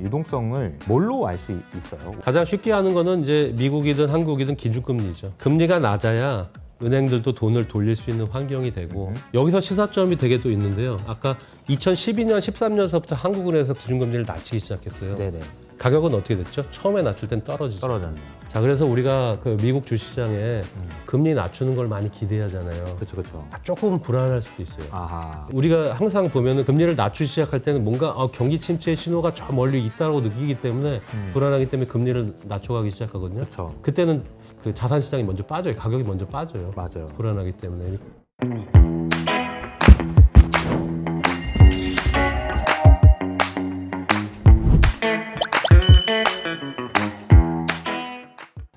유동성을 뭘로 알 수 있어요? 가장 쉽게 하는 거는 이제 미국이든 한국이든 기준금리죠. 금리가 낮아야 은행들도 돈을 돌릴 수 있는 환경이 되고 여기서 시사점이 되게 또 있는데요. 아까 2012년, 13년서부터 한국은행에서 기준금리를 낮추기 시작했어요. 네네. 가격은 어떻게 됐죠? 처음에 낮출 땐 떨어지죠. 떨어졌네요. 자, 그래서 우리가 그 미국 주식시장에 금리 낮추는 걸 많이 기대하잖아요. 그렇죠. 조금 불안할 수도 있어요. 아하. 우리가 항상 보면은 금리를 낮추기 시작할 때는 뭔가 경기 침체의 신호가 저 멀리 있다고 느끼기 때문에 불안하기 때문에 금리를 낮춰가기 시작하거든요. 그렇죠. 그때는 그 자산 시장이 먼저 빠져요. 가격이 먼저 빠져요. 맞아요. 불안하기 때문에.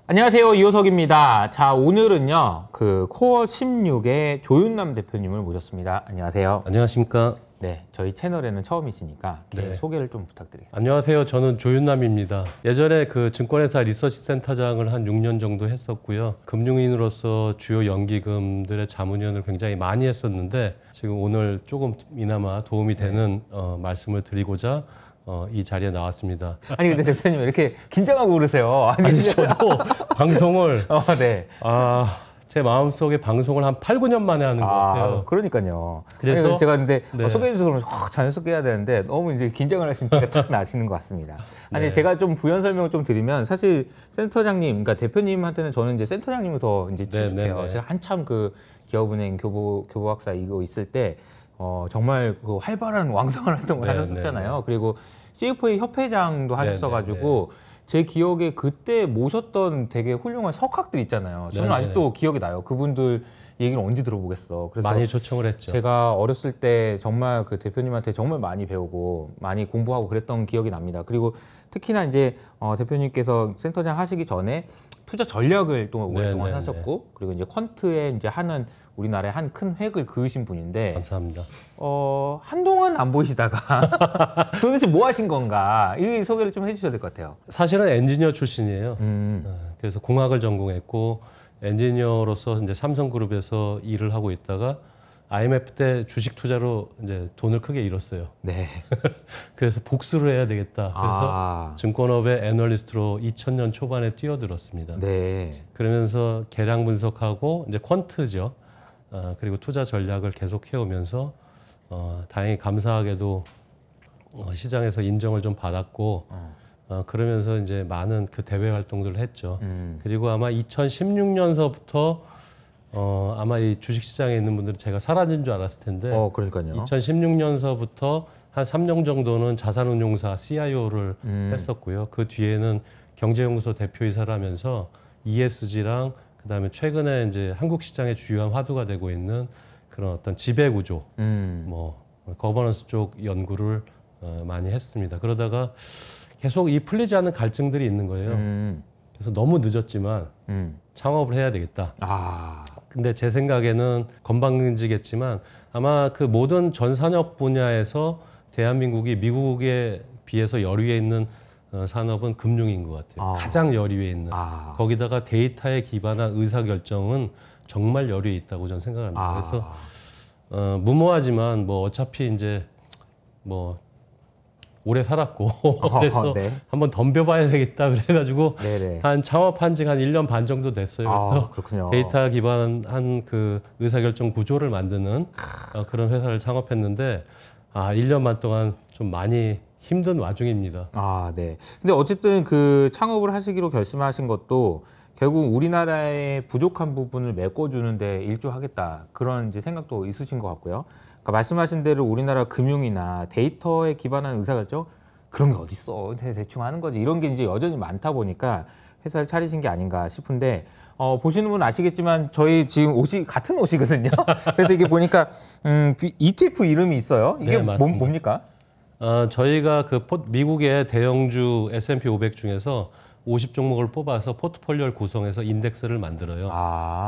안녕하세요, 이호석입니다. 자, 오늘은요 그 코어 16의 조윤남 대표님을 모셨습니다. 안녕하세요. 안녕하십니까. 네, 저희 채널에는 처음이시니까 네. 소개를 좀 부탁드리겠습니다. 안녕하세요. 저는 조윤남입니다. 예전에 그 증권회사 리서치 센터장을 한 6년 정도 했었고요. 금융인으로서 주요 연기금들의 자문위원을 굉장히 많이 했었는데 지금 오늘 조금이나마 도움이 되는 말씀을 드리고자 이 자리에 나왔습니다. 아니 근데 대표님 왜 이렇게 긴장하고 그러세요? 아니 저도 방송을 네. 제 마음속에 방송을 한 8, 9년 만에 하는 것 같아요. 그러니까요. 그래서 아니, 제가 근데 네. 소개해 주셔서 그러면 자연스럽게 해야 되는데 너무 이제 긴장을 하시는 티가 딱 나시는 것 같습니다. 아니 네. 제가 좀 부연 설명을 좀 드리면 사실 센터장님, 그러니까 대표님한테는 저는 이제 센터장님을 더 이제 친숙해요. 제가 한참 그 기업은행 교보학사 이거 있을 때 정말 그 활발한 왕성한 활동을 하셨었잖아요. 그리고 CFA 협회장도 하셨어가지고 제 기억에 그때 모셨던 되게 훌륭한 석학들 있잖아요. 저는 아직도 기억이 나요. 그분들 얘기를 언제 들어보겠어. 그래서 많이 초청을 했죠. 제가 어렸을 때 정말 그 대표님한테 정말 많이 배우고 많이 공부하고 그랬던 기억이 납니다. 그리고 특히나 이제 대표님께서 센터장 하시기 전에 투자 전략을 또 오랫동안 하셨고 그리고 이제 퀀트에 이제 하는 우리나라의 한 큰 획을 그으신 분인데 감사합니다. 한동안 안 보이시다가 도대체 뭐 하신 건가 이 소개를 좀 해주셔야 될 것 같아요. 사실은 엔지니어 출신이에요. 그래서 공학을 전공했고 엔지니어로서 이제 삼성그룹에서 일을 하고 있다가 IMF 때 주식 투자로 이제 돈을 크게 잃었어요. 네. 그래서 복수를 해야 되겠다. 그래서 증권업의 애널리스트로 2000년 초반에 뛰어들었습니다. 네. 그러면서 계량 분석하고 이제 퀀트죠. 그리고 투자 전략을 계속 해오면서 다행히 감사하게도 시장에서 인정을 좀 받았고 그러면서 이제 많은 그 대외 활동들을 했죠. 그리고 아마 2016년서부터 아마 이 주식시장에 있는 분들은 제가 사라진 줄 알았을 텐데 그러니까요. 2016년서부터 한 3년 정도는 자산운용사 CIO를 했었고요. 그 뒤에는 경제연구소 대표이사를 하면서 ESG랑 그다음에 최근에 이제 한국 시장의 주요한 화두가 되고 있는 그런 어떤 지배구조, 뭐 거버넌스 쪽 연구를 많이 했습니다. 그러다가 계속 이 풀리지 않는 갈증들이 있는 거예요. 그래서 너무 늦었지만 창업을 해야 되겠다. 근데 제 생각에는 건방지겠지만 아마 그 모든 전 산업 분야에서 대한민국이 미국에 비해서 열위에 있는 산업은 금융인 것 같아요. 가장 열위에 있는. 거기다가 데이터에 기반한 의사결정은 정말 열위에 있다고 저는 생각합니다. 그래서 무모하지만 뭐 어차피 이제 뭐 오래 살았고 그래서 한번 덤벼봐야 되겠다 그래가지고 한 창업한 지가 한 1년 반 정도 됐어요. 그래서 데이터 기반한 그 의사결정 구조를 만드는 그런 회사를 창업했는데 1년 반 동안 좀 많이 힘든 와중입니다. 네. 근데 어쨌든 그 창업을 하시기로 결심하신 것도 결국 우리나라의 부족한 부분을 메꿔주는데 일조하겠다 그런 이제 생각도 있으신 것 같고요. 그러니까 말씀하신 대로 우리나라 금융이나 데이터에 기반한 의사결정 그런 게 어딨어 대충 하는 거지 이런 게 이제 여전히 많다 보니까 회사를 차리신 게 아닌가 싶은데 보시는 분 아시겠지만 저희 지금 옷이 같은 옷이거든요. 그래서 이게 보니까 ETF 이름이 있어요. 이게 뭡니까? 저희가 그 미국의 대형주 S&P 500 중에서 50종목을 뽑아서 포트폴리오를 구성해서 인덱스를 만들어요.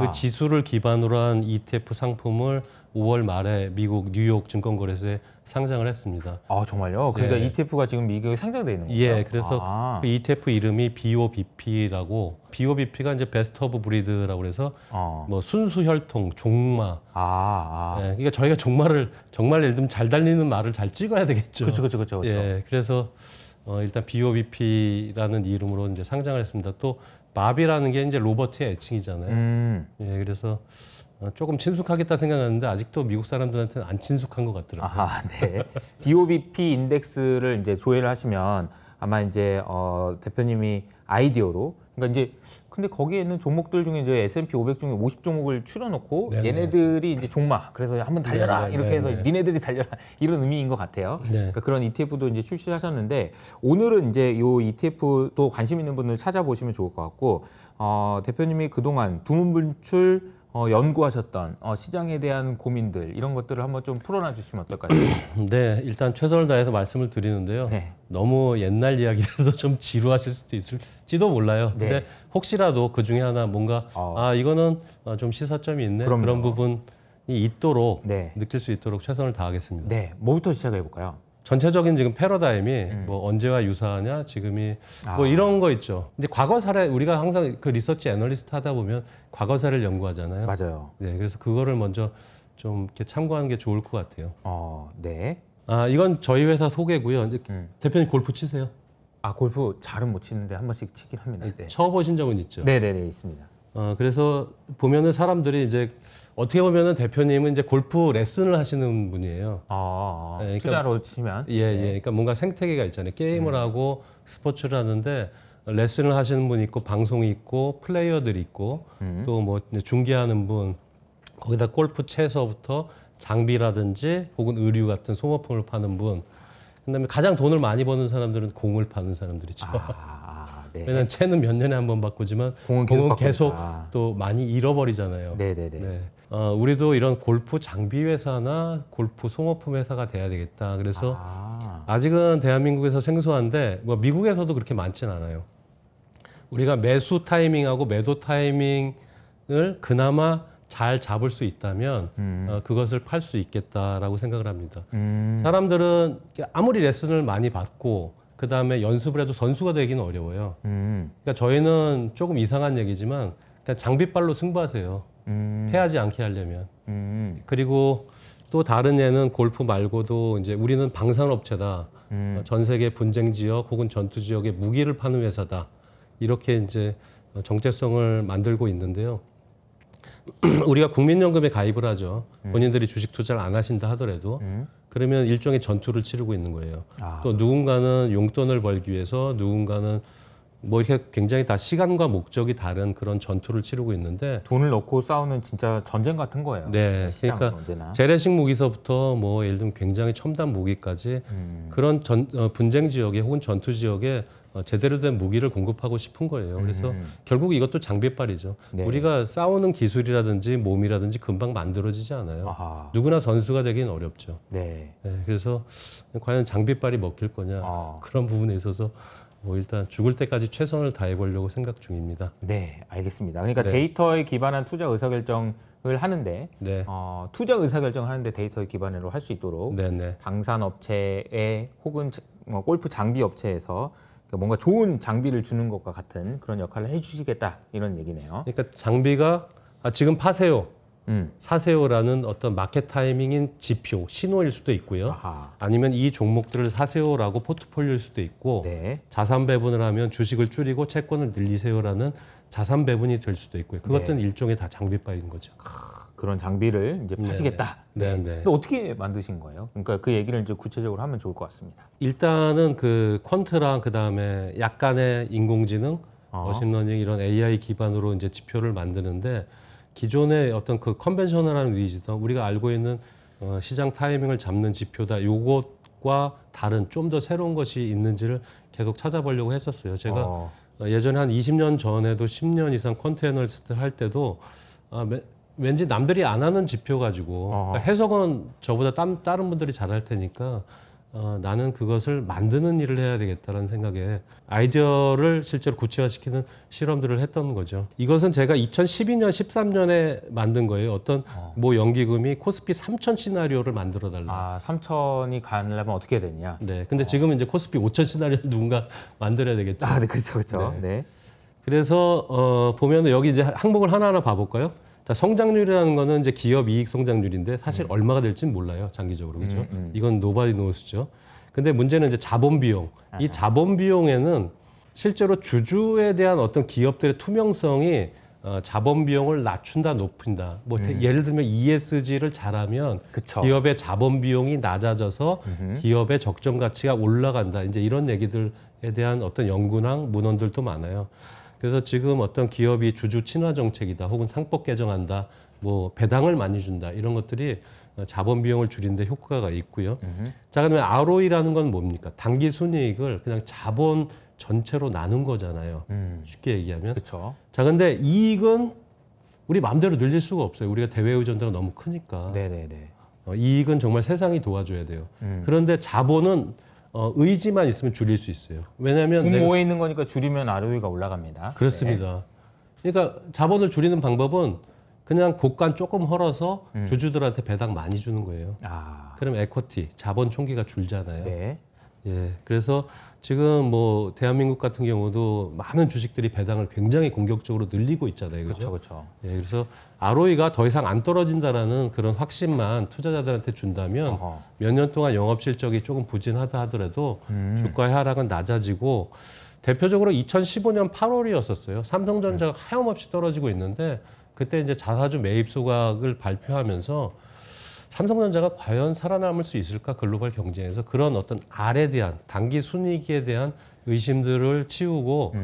그 지수를 기반으로 한 ETF 상품을 5월 말에 미국 뉴욕 증권거래소에 상장을 했습니다. 정말요? 그러니까 ETF가 지금 미국에 상장돼 있는 거예요? 예, 그래서 그 ETF 이름이 BOBP라고 BOBP가 이제 베스트 오브 브리드라고 그래서 뭐 순수 혈통, 종마. 그러니까 저희가 종마를 정말 예를 들면 잘 달리는 말을 잘 찍어야 되겠죠. 그렇죠. 예, 그래서 일단 BOBP라는 이름으로 이제 상장을 했습니다. 또 마비라는 게 이제 로버트의 애칭이잖아요. 예, 그래서 조금 친숙하겠다 생각하는데 아직도 미국 사람들한테는 안 친숙한 것 같더라고요. 아하, 네. BOBP 인덱스를 이제 조회를 하시면 아마 이제 대표님이 아이디어로 그러니까 이제 근데 거기에 있는 종목들 중에 이제 S&P 500 중에 50종목을 추려놓고 네네. 얘네들이 이제 종마 그래서 한번 달려라 네네. 이렇게 해서 네네. 니네들이 달려라 이런 의미인 것 같아요. 네. 그러니까 그런 ETF도 이제 출시하셨는데 오늘은 이제 요 ETF도 관심 있는 분들 찾아보시면 좋을 것 같고 대표님이 그동안 두문불출 연구하셨던 시장에 대한 고민들 이런 것들을 한번 좀 풀어놔 주시면 어떨까요? 네, 일단 최선을 다해서 말씀을 드리는데요. 네. 너무 옛날 이야기라서 좀 지루하실 수도 있을지도 몰라요. 네. 근데 혹시라도 그 중에 하나 뭔가 이거는 좀 시사점이 있네 그럼요. 그런 부분이 있도록 네. 느낄 수 있도록 최선을 다하겠습니다. 네, 뭐부터 시작해 볼까요? 전체적인 지금 패러다임이 뭐 언제와 유사하냐 지금이 뭐 이런 거 있죠. 이제 과거 사례 우리가 항상 그 리서치 애널리스트 하다 보면 과거 사례를 연구하잖아요. 맞아요. 네, 그래서 그거를 먼저 좀 이렇게 참고하는 게 좋을 것 같아요. 네. 이건 저희 회사 소개고요. 이제 대표님 골프 치세요? 골프 잘은 못 치는데 한 번씩 치긴 합니다. 네. 쳐보신 적은 있죠? 네네네 있습니다. 그래서 보면은 사람들이 이제 어떻게 보면은 대표님은 이제 골프 레슨을 하시는 분이에요. 네, 그러니까 투자로 치면 예. 그러니까 뭔가 생태계가 있잖아요. 게임을 하고 스포츠를 하는데 레슨을 하시는 분이 있고 방송이 있고 플레이어들이 있고 또 뭐 중계하는 분 거기다 골프 채서부터 장비라든지 혹은 의류 같은 소모품을 파는 분 그다음에 가장 돈을 많이 버는 사람들은 공을 파는 사람들이죠. 네. 왜냐면 채는 몇 년에 한 번 바꾸지만 공은 계속 또 많이 잃어버리잖아요. 네네네. 네. 우리도 이런 골프 장비 회사나 골프 소모품 회사가 돼야 되겠다. 그래서 아직은 대한민국에서 생소한데 뭐 미국에서도 그렇게 많진 않아요. 우리가 매수 타이밍하고 매도 타이밍을 그나마 잘 잡을 수 있다면 그것을 팔 수 있겠다라고 생각을 합니다. 사람들은 아무리 레슨을 많이 받고 그 다음에 연습을 해도 선수가 되기는 어려워요. 그러니까 저희는 조금 이상한 얘기지만 그냥 장비빨로 승부하세요. 패하지 않게 하려면. 그리고 또 다른 예는 골프 말고도 이제 우리는 방산업체다. 전 세계 분쟁 지역 혹은 전투 지역에 무기를 파는 회사다. 이렇게 이제 정체성을 만들고 있는데요. 우리가 국민연금에 가입을 하죠. 본인들이 주식 투자를 안 하신다 하더라도 그러면 일종의 전투를 치르고 있는 거예요. 또 누군가는 용돈을 벌기 위해서 누군가는 뭐 이렇게 굉장히 다 시간과 목적이 다른 그런 전투를 치르고 있는데 돈을 넣고 싸우는 진짜 전쟁 같은 거예요. 네, 그러니까 언제나. 재래식 무기서부터 뭐 예를 들면 굉장히 첨단 무기까지 그런 분쟁 지역에 혹은 전투 지역에 제대로 된 무기를 공급하고 싶은 거예요. 그래서 결국 이것도 장비빨이죠. 네. 우리가 싸우는 기술이라든지 몸이라든지 금방 만들어지지 않아요. 누구나 선수가 되기는 어렵죠. 네. 네, 그래서 과연 장비빨이 먹힐 거냐 그런 부분에 있어서 뭐 일단 죽을 때까지 최선을 다해 보려고 생각 중입니다. 네, 알겠습니다. 그러니까 네. 데이터에 기반한 투자 의사결정을 하는데 네. 투자 의사결정을 하는데 데이터에 기반으로 할 수 있도록 네네. 방산업체에 혹은 골프 장비 업체에서 뭔가 좋은 장비를 주는 것과 같은 그런 역할을 해주시겠다 이런 얘기네요. 그러니까 장비가 지금 파세요, 사세요라는 어떤 마켓 타이밍인 지표, 신호일 수도 있고요. 아니면 이 종목들을 사세요라고 포트폴리오일 수도 있고 네. 자산 배분을 하면 주식을 줄이고 채권을 늘리세요라는 자산 배분이 될 수도 있고요. 그것들은 일종의 다 장비빨인 거죠. 그런 장비를 이제 파시겠다. 네. 근데 어떻게 만드신 거예요? 그러니까 그 얘기를 이제 구체적으로 하면 좋을 것 같습니다. 일단은 그 퀀트랑 그 다음에 약간의 인공지능, 머신러닝 이런 AI 기반으로 이제 지표를 만드는데 기존의 어떤 그 컨벤셔널한 위즈덤 우리가 알고 있는 시장 타이밍을 잡는 지표다. 요것과 다른 좀 더 새로운 것이 있는지를 계속 찾아보려고 했었어요. 제가 예전에 한 20년 전에도 10년 이상 퀀트 애널리스트 할 때도 왠지 남들이 안 하는 지표 가지고 그러니까 해석은 저보다 다른 분들이 잘할 테니까 나는 그것을 만드는 일을 해야 되겠다는 생각에 아이디어를 실제로 구체화시키는 실험들을 했던 거죠. 이것은 제가 2012년, 13년에 만든 거예요. 어떤 모 연기금이 코스피 3000 시나리오를 만들어 달라. 3000이 가려면 어떻게 해야 되냐? 네. 근데 지금은 이제 코스피 5000 시나리오를 누군가 만들어야 되겠죠. 네, 그렇죠. 네. 그래서 보면 여기 이제 항목을 하나하나 봐볼까요? 자, 성장률이라는 거는 이제 기업 이익 성장률인데 사실 얼마가 될지는 몰라요, 장기적으로. 그죠? 이건 nobody knows죠. 근데 문제는 이제 자본 비용. 이 자본 비용에는 실제로 주주에 대한 어떤 기업들의 투명성이 자본 비용을 낮춘다, 높인다. 뭐 예를 들면 ESG를 잘하면 그쵸. 기업의 자본 비용이 낮아져서 기업의 적정 가치가 올라간다. 이제 이런 얘기들에 대한 어떤 연구나 문헌들도 많아요. 그래서 지금 어떤 기업이 주주 친화 정책이다, 혹은 상법 개정한다, 뭐 배당을 많이 준다, 이런 것들이 자본 비용을 줄이는데 효과가 있고요. 자, 그러면 ROE라는 건 뭡니까? 당기 순이익을 그냥 자본 전체로 나눈 거잖아요. 쉽게 얘기하면. 그렇죠. 자, 근데 이익은 우리 마음대로 늘릴 수가 없어요. 우리가 대외 의존도가 너무 크니까. 네네네. 이익은 정말 세상이 도와줘야 돼요. 그런데 자본은 의지만 있으면 줄일 수 있어요. 왜냐하면 분모에 있는 거니까 줄이면 ROE가 올라갑니다. 그렇습니다. 그러니까 자본을 줄이는 방법은 그냥 곡간 조금 헐어서 주주들한테 배당 많이 주는 거예요. 아, 그럼 에쿼티, 자본 총기가 줄잖아요. 네. 예, 그래서 지금 뭐 대한민국 같은 경우도 많은 주식들이 배당을 굉장히 공격적으로 늘리고 있잖아요, 그렇죠, 그죠? 그렇죠. 예, 그래서 ROE가 더 이상 안 떨어진다라는 그런 확신만 투자자들한테 준다면 어허. 몇 년 동안 영업 실적이 조금 부진하다 하더라도 주가의 하락은 낮아지고, 대표적으로 2015년 8월이었었어요. 삼성전자가 하염없이 떨어지고 있는데 그때 이제 자사주 매입 소각을 발표하면서 삼성전자가 과연 살아남을 수 있을까, 글로벌 경쟁에서, 그런 어떤 R에 대한 단기 순이익에 대한 의심들을 치우고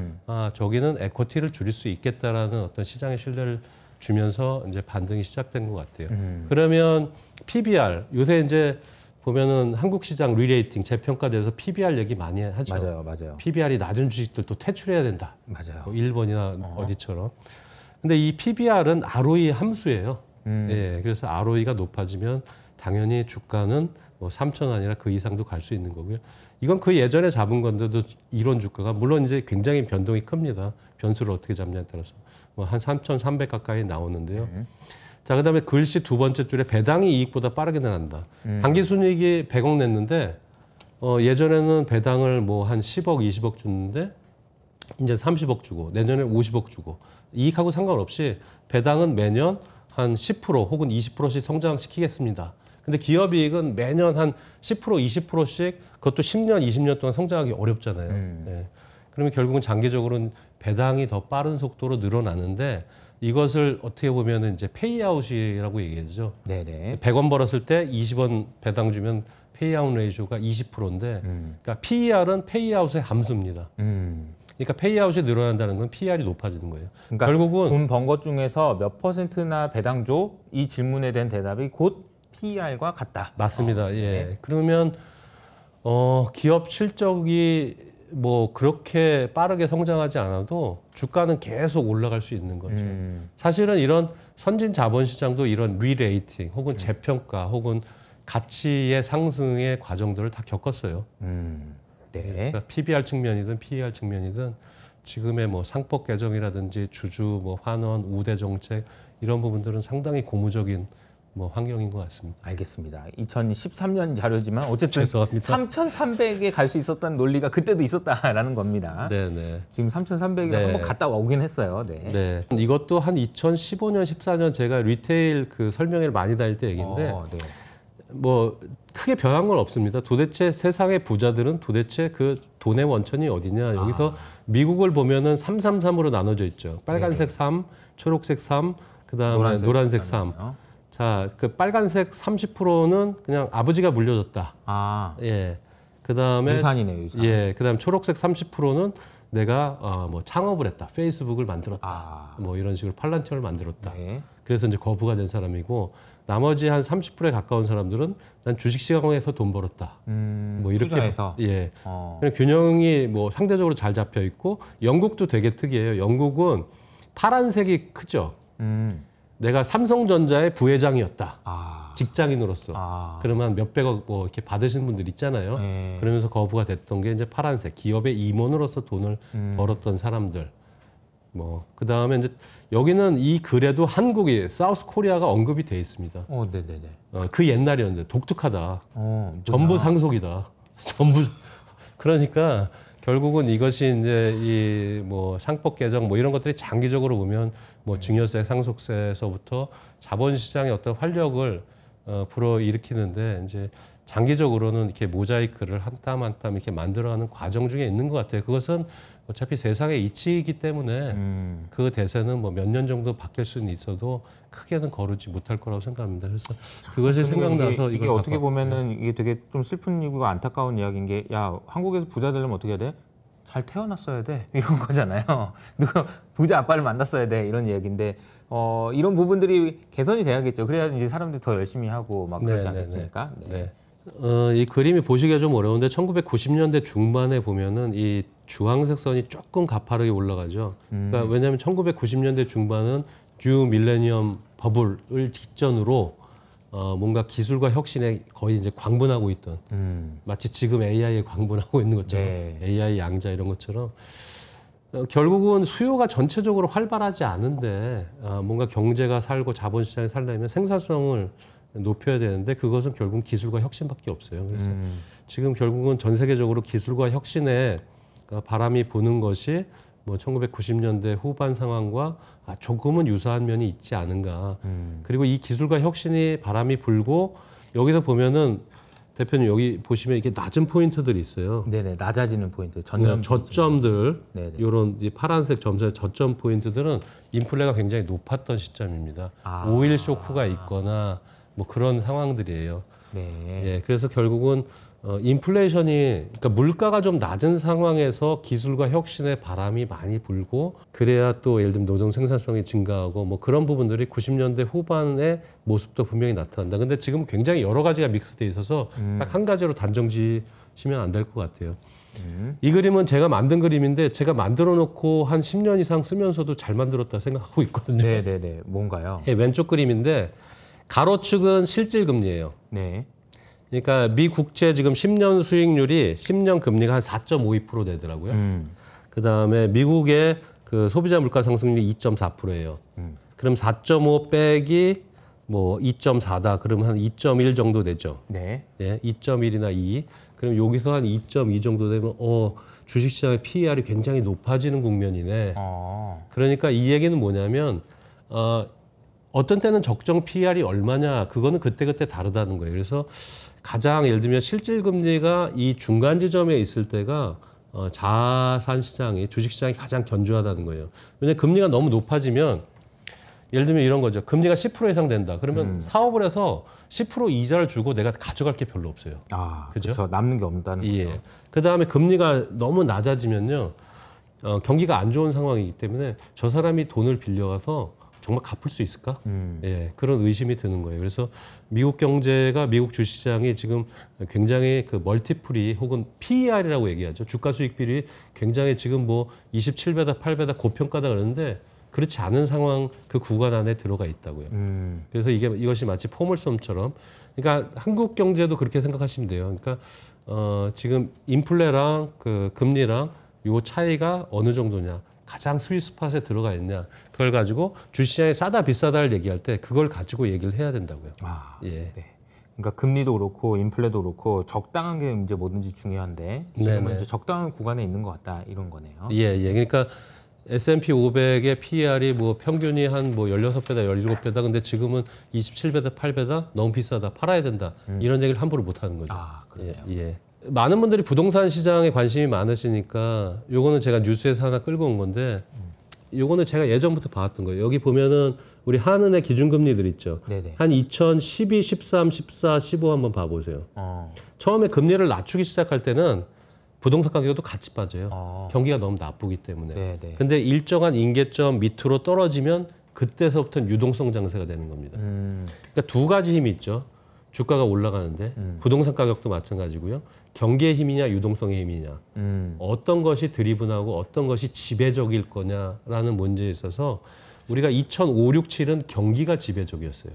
저기는 에쿼티를 줄일 수 있겠다라는 어떤 시장의 신뢰를 주면서 이제 반등이 시작된 것 같아요. 그러면 PBR, 요새 이제 보면은 한국 시장 리레이팅 재평가돼서 PBR 얘기 많이 하죠. 맞아요, 맞아요. PBR이 낮은 주식들 또 퇴출해야 된다. 맞아요. 뭐 일본이나 어디처럼. 근데 이 PBR은 ROE 함수예요. 예, 그래서 ROE가 높아지면 당연히 주가는 뭐 3천 아니라 그 이상도 갈 수 있는 거고요. 이건 그 예전에 잡은 건데도 이론 주가가 물론 이제 굉장히 변동이 큽니다. 변수를 어떻게 잡냐에 따라서 뭐 한 3,300 가까이 나오는데요. 자, 그다음에 글씨 두 번째 줄에 배당이 이익보다 빠르게 늘어난다. 당기 순이익이 100억 냈는데 예전에는 배당을 뭐 한 10억, 20억 줬는데 이제 30억 주고 내년에 50억 주고, 이익하고 상관없이 배당은 매년 한 10% 혹은 20%씩 성장시키겠습니다. 근데 기업 이익은 매년 한 10%, 20%씩, 그것도 10년, 20년 동안 성장하기 어렵잖아요. 예. 그러면 결국은 장기적으로는 배당이 더 빠른 속도로 늘어나는데, 이것을 어떻게 보면 이제 페이아웃이라고 얘기하죠. 네네. 100원 벌었을 때 20원 배당 주면 페이아웃 레이쇼가 20%인데, 그러니까 PER은 페이아웃의 함수입니다. 그러니까 페이아웃이 늘어난다는 건 PER이 높아지는 거예요. 그러니까 결국은 돈 번 것 중에서 몇 %나 배당 줘? 이 질문에 대한 대답이 곧 PER과 같다. 맞습니다. 예. 네. 그러면 기업 실적이 뭐 그렇게 빠르게 성장하지 않아도 주가는 계속 올라갈 수 있는 거죠. 사실은 이런 선진 자본 시장도 이런 리레이팅 혹은 재평가 혹은 가치의 상승의 과정들을 다 겪었어요. 네. 그러니까 PBR 측면이든 PER 측면이든 지금의 뭐 상법 개정이라든지 주주 뭐 환원, 우대 정책, 이런 부분들은 상당히 고무적인 뭐 환경인 것 같습니다. 알겠습니다. 2013년 자료지만 어쨌든 죄송합니다. 3,300에 갈 수 있었다는 논리가 그때도 있었다라는 겁니다. 네네. 지금 3,300에 네. 한번 갔다 오긴 했어요. 네. 네. 이것도 한 2015년, 14년 제가 리테일 그 설명회를 많이 다닐 때 얘기인데 네. 뭐 크게 변한 건 없습니다. 도대체 세상의 부자들은 도대체 그 돈의 원천이 어디냐. 여기서 미국을 보면은 333으로 나눠져 있죠. 빨간색 3, 초록색 3, 그다음에 노란색 3. 자, 그 빨간색 30%는 그냥 아버지가 물려줬다. 아, 예. 그다음에 유산이네요, 유산. 예. 그다음 초록색 30%는 내가 뭐 창업을 했다. 페이스북을 만들었다. 아, 뭐 이런 식으로 팔란티어를 만들었다. 네. 그래서 이제 거부가 된 사람이고, 나머지 한 30%에 가까운 사람들은 난 주식시장에서 돈 벌었다. 뭐 이렇게 투자해서. 예. 균형이 뭐 상대적으로 잘 잡혀 있고, 영국도 되게 특이해요. 영국은 파란색이 크죠. 내가 삼성전자의 부회장이었다. 아, 직장인으로서. 아, 그러면 몇백억 뭐 이렇게 받으시는 분들 있잖아요. 네. 그러면서 거부가 됐던 게 이제 파란색, 기업의 임원으로서 돈을 벌었던 사람들. 뭐 그다음에 이제 여기는 이 글에도 한국이 사우스 코리아가 언급이 돼 있습니다. 네네네. 그 옛날이었는데 독특하다. 전부 뭐야. 상속이다. 전부. 그러니까 결국은 이것이 이제 이 뭐 상법 개정 뭐 이런 것들이 장기적으로 보면 뭐 증여세, 상속세에서부터 자본시장의 어떤 활력을 불어일으키는데 이제 장기적으로는 이렇게 모자이크를 한 땀 한 땀 이렇게 만들어가는 과정 중에 있는 것 같아요. 그것은 어차피 세상의 이치이기 때문에 그 대세는 뭐 몇 년 정도 바뀔 수는 있어도 크게는 거르지 못할 거라고 생각합니다. 그래서 그것이 생각나서 이게 어떻게 보면은 이게 되게 좀 슬픈 일이고 안타까운 이야기인 게, 야, 한국에서 부자 되려면 어떻게 해야 돼? 잘 태어났어야 돼, 이런 거잖아요. 누가 부자 아빠를 만났어야 돼, 이런 이야기인데 이런 부분들이 개선이 돼야겠죠. 그래야 이제 사람들이 더 열심히 하고 막 그러지 않겠습니까? 네. 이 그림이 보시기가 좀 어려운데 1990년대 중반에 보면은 이 주황색 선이 조금 가파르게 올라가죠. 그러니까 왜냐하면 1990년대 중반은 뉴 밀레니엄 버블을 직전으로 뭔가 기술과 혁신에 거의 이제 광분하고 있던 마치 지금 AI에 광분하고 있는 것처럼 AI 양자 이런 것처럼 결국은 수요가 전체적으로 활발하지 않은데 뭔가 경제가 살고 자본시장이 살려면 생산성을 높여야 되는데 그것은 결국 기술과 혁신밖에 없어요. 그래서 지금 결국은 전 세계적으로 기술과 혁신에 바람이 부는 것이 뭐 1990년대 후반 상황과 조금은 유사한 면이 있지 않은가. 그리고 이 기술과 혁신이 바람이 불고 여기서 보면은 대표님 여기 보시면 이게 낮은 포인트들이 있어요. 네네, 낮아지는 포인트, 저점들, 이런 이 파란색 점선의 저점 포인트들은 인플레가 굉장히 높았던 시점입니다. 오일 쇼크가 있거나 뭐 그런 상황들이에요. 예, 그래서 결국은 인플레이션이, 그러니까 물가가 좀 낮은 상황에서 기술과 혁신의 바람이 많이 불고 그래야 또 예를 들면 노동 생산성이 증가하고 뭐 그런 부분들이 90년대 후반의 모습도 분명히 나타난다. 근데 지금 굉장히 여러 가지가 믹스돼 있어서 딱 한 가지로 단정 지시면 안 될 것 같아요. 이 그림은 제가 만든 그림인데 제가 만들어 놓고 한 10년 이상 쓰면서도 잘 만들었다 생각하고 있거든요. 네네네, 뭔가요? 예, 왼쪽 그림인데 가로축은 실질 금리예요. 네. 그러니까 미 국채 지금 10년 수익률이 10년 금리가 한 4.52% 되더라고요. 그다음에 미국의 그 소비자 물가 상승률이 2.4%예요. 그럼 4.5 빼기 뭐 2.4다. 그러면 한 2.1 정도 되죠. 네. 예, 2.1이나 2. 그럼 여기서 한 2.2 정도 되면 주식시장의 PER이 굉장히 높아지는 국면이네. 그러니까 이 얘기는 뭐냐면 어떤 때는 적정 PER이 얼마냐, 그거는 그때그때 다르다는 거예요. 그래서 가장 예를 들면 실질 금리가 이 중간 지점에 있을 때가 자산 시장이, 주식 시장이 가장 견조하다는 거예요. 왜냐하면 금리가 너무 높아지면 예를 들면 이런 거죠. 금리가 10% 이상 된다. 그러면 사업을 해서 10% 이자를 주고 내가 가져갈 게 별로 없어요. 그렇죠. 남는 게 없다는 거죠. 예. 그 다음에 금리가 너무 낮아지면요, 경기가 안 좋은 상황이기 때문에 저 사람이 돈을 빌려와서 정말 갚을 수 있을까? 예, 그런 의심이 드는 거예요. 그래서 미국 경제가, 미국 주식시장이 지금 굉장히 그 멀티플이 혹은 PER이라고 얘기하죠. 주가 수익 비율이 굉장히 지금 뭐 27배다 8배다 고평가다 그러는데 그렇지 않은 상황, 그 구간 안에 들어가 있다고요. 그래서 이것이 마치 포물섬처럼, 그러니까 한국 경제도 그렇게 생각하시면 돼요. 그러니까 지금 인플레랑 그 금리랑 요 차이가 어느 정도냐, 가장 스윗 스팟에 들어가 있냐, 그걸 가지고 주식시장이 싸다 비싸다를 얘기할 때 그걸 가지고 얘기를 해야 된다고요. 예. 네. 그러니까 금리도 그렇고 인플레도 그렇고 적당한 게 이제 뭐든지 중요한데 지금은 이제 적당한 구간에 있는 것 같다, 이런 거네요. 예. 그러니까 S&P 500의 PER이 뭐 평균이 한 뭐 16배다 17배다. 근데 지금은 27배다 8배다. 너무 비싸다. 팔아야 된다. 이런 얘기를 함부로 못 하는 거죠. 그래요. 예. 많은 분들이 부동산 시장에 관심이 많으시니까 요거는 제가 뉴스에서 하나 끌고 온 건데 요거는 제가 예전부터 봐왔던 거예요. 여기 보면은 우리 한은의 기준금리들 있죠. 네네. 한 2012, 13, 14, 15 한번 봐보세요. 처음에 금리를 낮추기 시작할 때는 부동산 가격도 같이 빠져요. 경기가 너무 나쁘기 때문에. 네네. 근데 일정한 임계점 밑으로 떨어지면 그때서부터는 유동성 장세가 되는 겁니다. 그러니까 두 가지 힘이 있죠. 주가가 올라가는데 부동산 가격도 마찬가지고요. 경기의 힘이냐 유동성의 힘이냐, 어떤 것이 드리븐하고 어떤 것이 지배적일 거냐라는 문제에 있어서 우리가 2005, 6, 7은 경기가 지배적이었어요.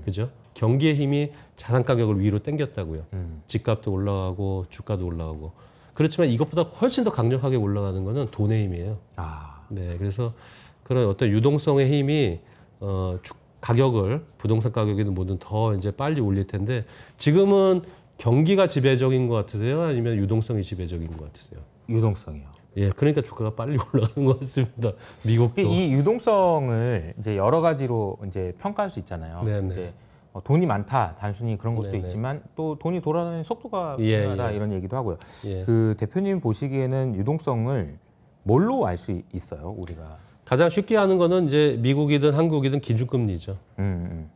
그죠? 경기의 힘이 자산 가격을 위로 당겼다고요. 집값도 올라가고 주가도 올라가고. 그렇지만 이것보다 훨씬 더 강력하게 올라가는 거는 돈의 힘이에요. 네, 그래서 그런 어떤 유동성의 힘이 가격을, 부동산 가격이든 뭐든 더 이제 빨리 올릴 텐데 지금은 경기가 지배적인 것 같으세요? 아니면 유동성이 지배적인 것 같으세요? 유동성이요. 예, 그러니까 주가가 빨리 올라가는 것 같습니다. 미국도. 이 유동성을 이제 여러 가지로 이제 평가할 수 있잖아요. 네네. 이제 돈이 많다 단순히 그런 것도 네네. 있지만 또 돈이 돌아다니는 속도가 예, 중요하다 예. 이런 얘기도 하고요. 예. 그 대표님 보시기에는 유동성을 뭘로 알 수 있어요, 우리가? 가장 쉽게 하는 거는 이제 미국이든 한국이든 기준금리죠.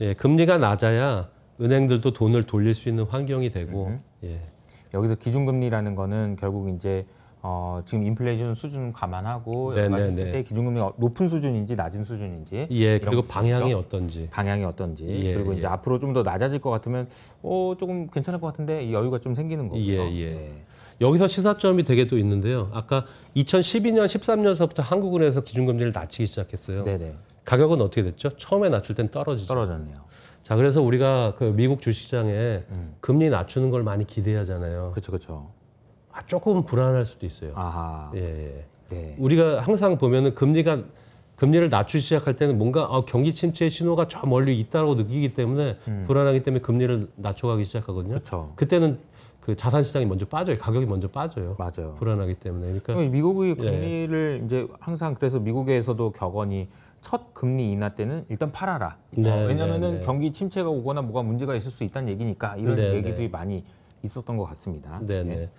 예, 금리가 낮아야 은행들도 돈을 돌릴 수 있는 환경이 되고, 예. 여기서 기준금리라는 거는 결국 이제 지금 인플레이션 수준 감안하고 여러 가지 했을 때 기준금리가 높은 수준인지 낮은 수준인지 예, 이런 그리고 방향이 것들이요. 어떤지. 방향이 어떤지 예, 그리고 이제 예. 앞으로 좀 더 낮아질 것 같으면 조금 괜찮을 것 같은데 이 여유가 좀 생기는 거고요. 예, 예. 네. 여기서 시사점이 되게 또 있는데요. 아까 2012년, 13년서부터 한국은행에서 기준금리를 낮추기 시작했어요. 네네. 가격은 어떻게 됐죠? 처음에 낮출 땐 떨어지죠. 떨어졌네요. 자, 그래서 우리가 그 미국 주식시장에 금리 낮추는 걸 많이 기대하잖아요. 그렇죠, 그렇죠. 조금 불안할 수도 있어요. 아하. 예, 예. 네. 우리가 항상 보면은 금리를 낮추기 시작할 때는 뭔가 경기 침체의 신호가 저 멀리 있다고 느끼기 때문에 불안하기 때문에 금리를 낮춰가기 시작하거든요. 그렇죠. 그때는 그 자산 시장이 먼저 빠져요. 가격이 먼저 빠져요. 맞아요. 불안하기 때문에. 그러니까 미국의 금리를 이제 항상 그래서 미국에서도 격언이 첫 금리 인하 때는 일단 팔아라. 네, 왜냐하면은 네, 네. 경기 침체가 오거나 뭐가 문제가 있을 수 있다는 얘기니까 이런 네, 얘기들이 네. 많이 있었던 것 같습니다. 네네. 네.